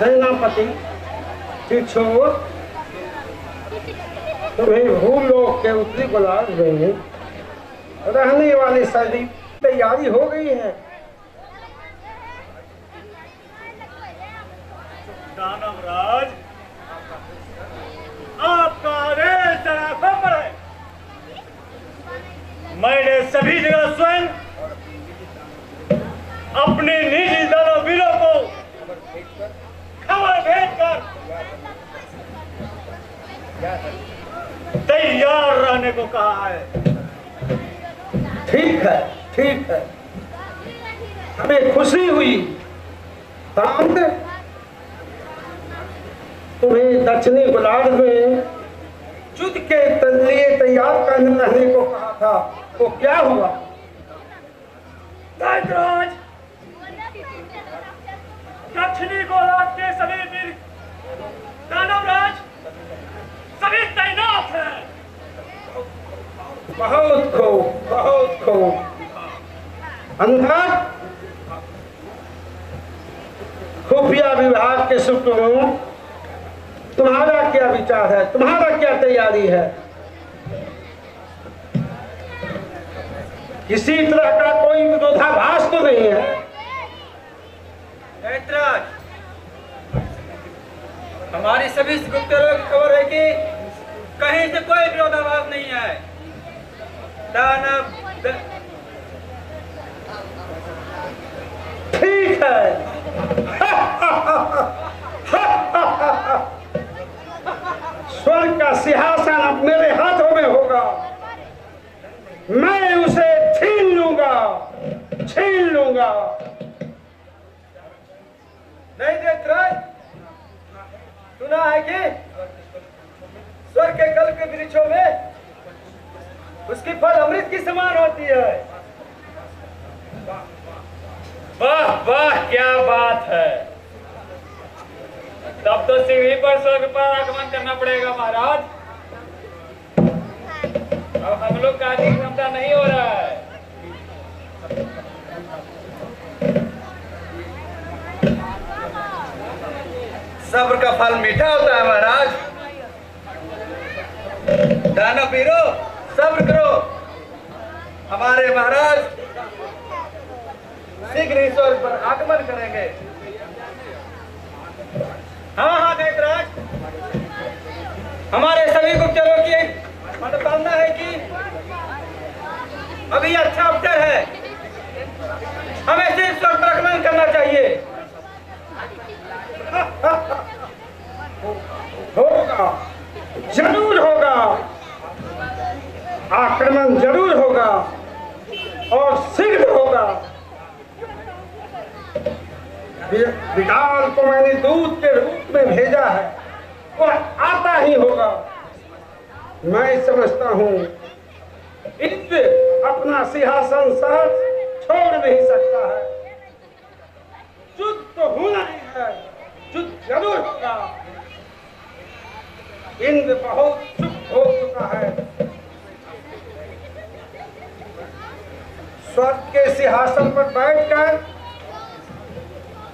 सेनापति किशोर, तुम्हें भूलोक के उत्तरी गोलार्ध में रहने वाली सारी तैयारी हो गई है। दानवराज, आपका आदेश आंखों पर है। मैंने सभी जगह स्वयं अपने निजी दानवीरों को खबर भेजकर तैयार रहने को कहा है। ठीक है, ठीक है, हमें खुशी हुई। शांत, तुम्हें दक्षिणी गोलार्ध में युद्ध के लिए तैयार करने रहने को कहा था, वो क्या हुआ? दैत्यराज, दक्षिणी गोलार्ध के सभी वीर दानवराज सभी तैनात हैं। बहुत खूब, बहुत खूब। अंदर खुफिया विभाग के सूत्रों, तुम्हारा क्या विचार है? तुम्हारा क्या तैयारी है? किसी तरह का कोई विरोधाभास तो नहीं है? दैत्यराज, हमारी सभी गुप्तचरों की खबर है कि कहीं से कोई विरोधाभास नहीं है। दानव ठीक है। स्वर्ग का सिंहासन अब मेरे हाथों में होगा। मैं उसे छीन लूंगा, छीन लूंगा। नहीं दैत्यराज, सुना है कि स्वर्ग के कल के वृक्षों में उसकी फल अमृत की समान होती है। वाह वाह, क्या बात है। तब तो सीढ़ी पर स्वर्ग पर आगमन करना पड़ेगा महाराज। अब हम लोग का अधिक क्षमता नहीं हो रहा है। सब्र का फल मीठा होता है महाराज। दानव वीरों, सब्र करो। हमारे महाराज शीघ्र ही स्वर्ग पर आगमन करेंगे। हाँ हाँ दैत्यराज, हमारे सभी गुप्तचरों की मनोकामना है कि अभी अच्छा अवसर है, हमें सिर्फ स्वर्ग पर आगमन करना चाहिए। होगा, जरूर होगा, आक्रमण जरूर होगा और शीघ्र होगा। विडाल को मैंने दूत के रूप में भेजा है, वह आता ही होगा। मैं समझता हूँ इंद्र अपना सिंहासन सहज छोड़ नहीं सकता है। युद्ध तो होना ही है, युद्ध जरूर होगा। इंद्र बहुत चुप हो चुका है। स्वर्ग के सिंहासन पर बैठकर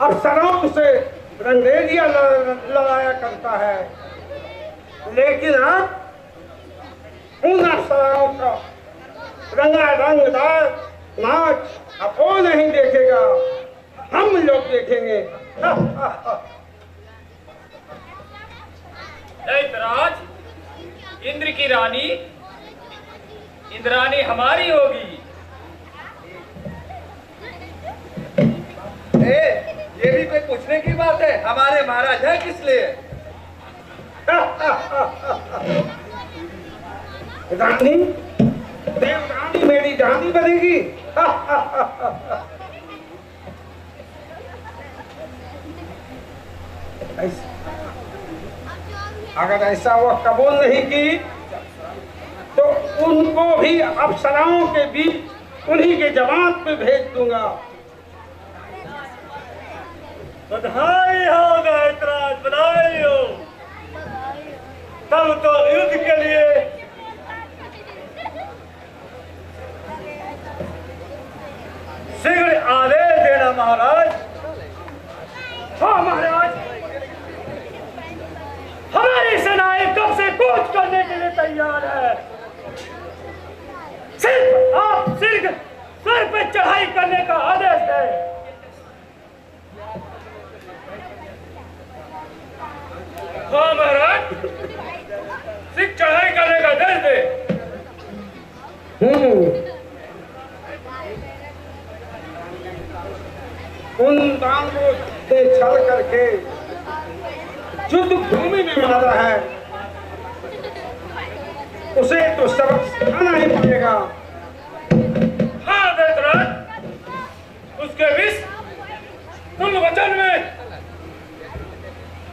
अप्सराओं से रंगरेलियां लड़ाया करता है, लेकिन अब उन अप्सराओं का रंगदार नाच अब वो नहीं देखेगा, हम लोग देखेंगे। दैत्यराज, इंद्र की रानी इंद्राणी हमारी होगी। ये भी कोई पूछने की बात है? हमारे महाराज है किस लिए? रानी, देवरानी मेरी रानी बनेगी। अगर ऐसा वह कबूल नहीं की तो उनको भी अप्सराओं के बीच उन्हीं के जमात पे भेज दूंगा। बधाई हो दैत्यराज, बधाई हो। तब तो युद्ध के लिए शीघ्र आदेश देना महाराज। हाँ महाराज। कूच करने के लिए तैयार है। सिर्फ आप सिर पे चढ़ाई करने का आदेश है। हाँ महाराज, सिर चढ़ाई करने का आदेश दे। उन दानवों से छल करके युद्ध भूमि में मारा है, उसे तो सबक सिखाना ही पड़ेगा। हाँ दैतराज, उसके विष कुल वचन में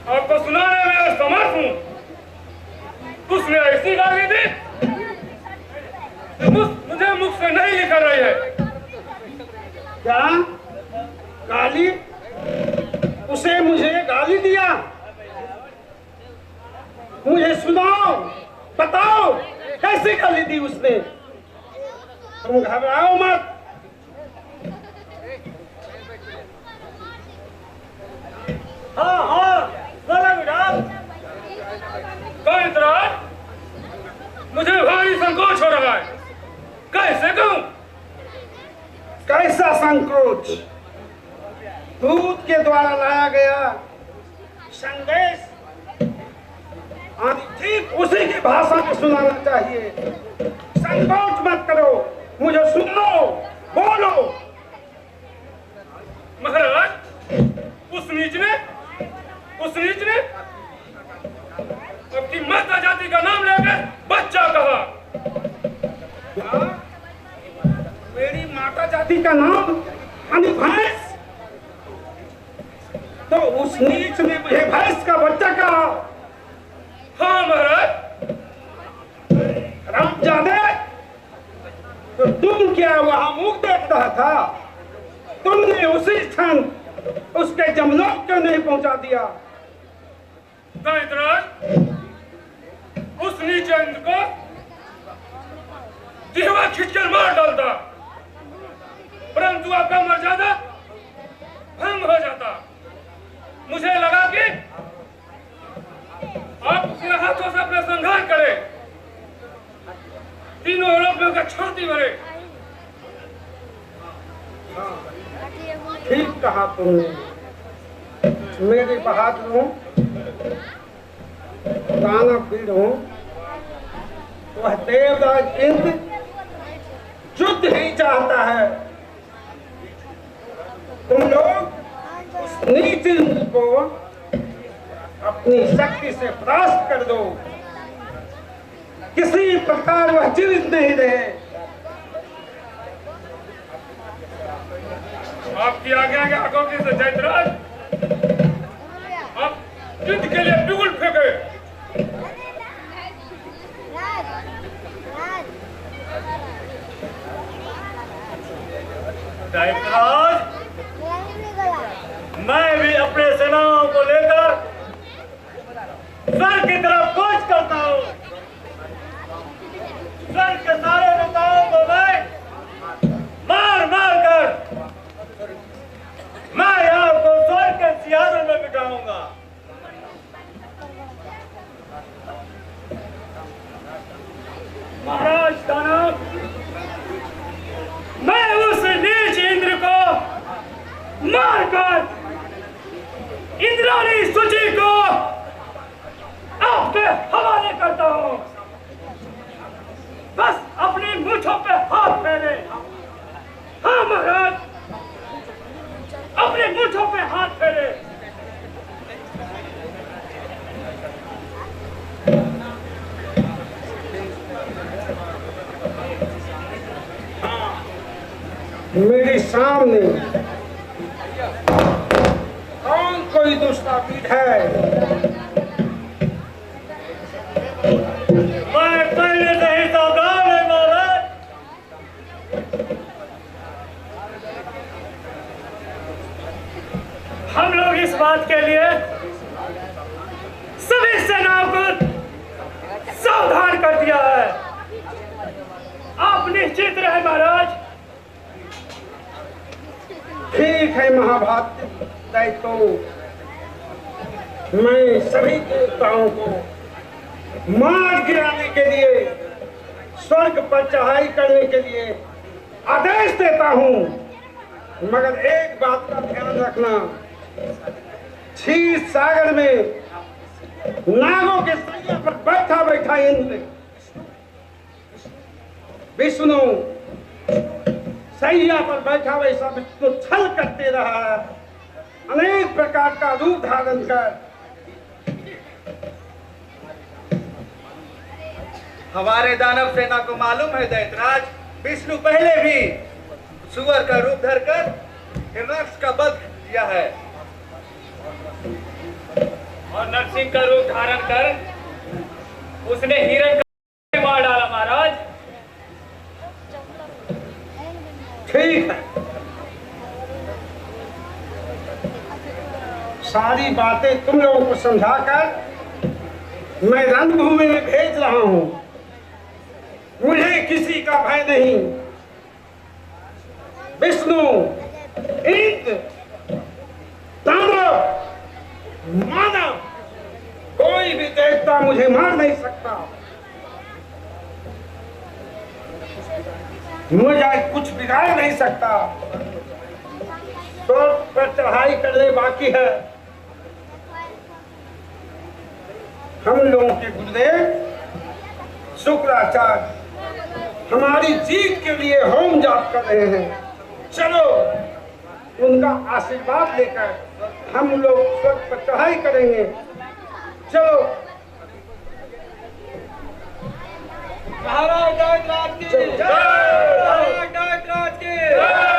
आपको सुनाने में असमर्थ हूँ। उसने ऐसी गाली दी मुझे मुख से नहीं निकल रही है। क्या गाली? उसे मुझे गाली दिया? मुझे सुनाओ, बताओ कैसी गाली दी उसने। तुम घबराओ मत। हाँ बोला विराट। दैतराज, मुझे भारी संकोच हो रहा है। कैसे कहूं? कैसा संकोच? दूत के द्वारा लाया गया संदेश ठीक उसी की भाषा में सुनाना चाहिए। संकोच मत करो, मुझे सुनाओ, बोलो। महाराज, उस नीच ने अपनी माता जाति का नाम लेकर बच्चा कहा। क्या? मेरी माता जाति का नाम यानी भैंस? तो उस नीच ने मुझे भैंस का बच्चा कहा? हाँ महाराज। रामजादे, तो तुम क्या वहां मुख देख रहा था? तुमने उसी क्षण उसके जमलोक क्यों नहीं पहुंचा दिया? दैतराज, उस नीच इंद्र को जिह्वा खींचकर मार डालता, परंतु आपका मर्यादा भंग हो जाता। मुझे लगा कि आप अपने हाथों से अपना संहार करें, तीनों आरोपियों का छाती भरे। ठीक कहा तुमने। मेरे बहादुरों, दानवीरों, वह देवराज इंद्र युद्ध ही चाहता है। तुम लोग उस नीच इंद्र को अपनी शक्ति से परास्त कर दो, किसी प्रकार वह जीवित नहीं रहे। आपकी आज्ञा के आगोती से दैतराज, आप युद्ध के लिए बिगुल फेंके। दैतराज, मैं भी अपने सेनाओं को लेकर स्वर्ग की तरफ कूच करता हूँ। स्वर्ग के सारे नेताओं को मार कर मैं आपको स्वर्ग के सिंहासन में बिठाऊंगा। महाराज दानव, मैं उस नीच इंद्र को मारकर इंद्राणी सूची को आपके हवाले करता हूं। बस अपनी मूंछों पे हाथ फेरे। हाँ महाराज, अपनी मूंछों पे हाथ फेरे। मेरे सामने कौन कोई दुष्टापीठ है? मैं पहले से ही सावधान है महाराज। हम लोग इस बात के लिए सभी सेनाओं को सावधान कर दिया है। आप निश्चित रहे महाराज। ठीक है महाभारत दैत्यो, मैं सभी देवताओं को मार गिराने के लिए, स्वर्ग पर चढ़ाई करने के लिए आदेश देता हूं, मगर एक बात का ध्यान रखना, क्षीर सागर में नागों के सैया पर बैठा बैठा इंद्र विष्णु सैया पर बैठा वैसा विष्णु छल करते रहा है, अनेक प्रकार का रूप धारण कर। हमारे दानव सेना को मालूम है दैत्यराज, विष्णु पहले भी सुअर का रूप धरकर हिरण्यकश्यप का वध किया है और नरसिंह का रूप धारण कर उसने हिरण मार डाला महाराज। ठीक है, सारी बातें तुम लोगों को समझाकर मैं रणभूमि में भेज रहा हूं। मुझे किसी का भय नहीं। विष्णु, इंद्र, दानव, मानव, कोई भी देवता मुझे मार नहीं सकता। मुझे कुछ बिगाड़ नहीं सकता। स्वर्ग पर चढ़ाई करने बाकी है। हम लोगों के गुरुदेव शुक्राचार्य हमारी जीत के लिए होम जाप कर रहे हैं। चलो उनका आशीर्वाद लेकर हम लोग स्वर्ग पर चढ़ाई करेंगे। चलो। महाराज दैत्यराज की जय। महाराज दैत्यराज की जय।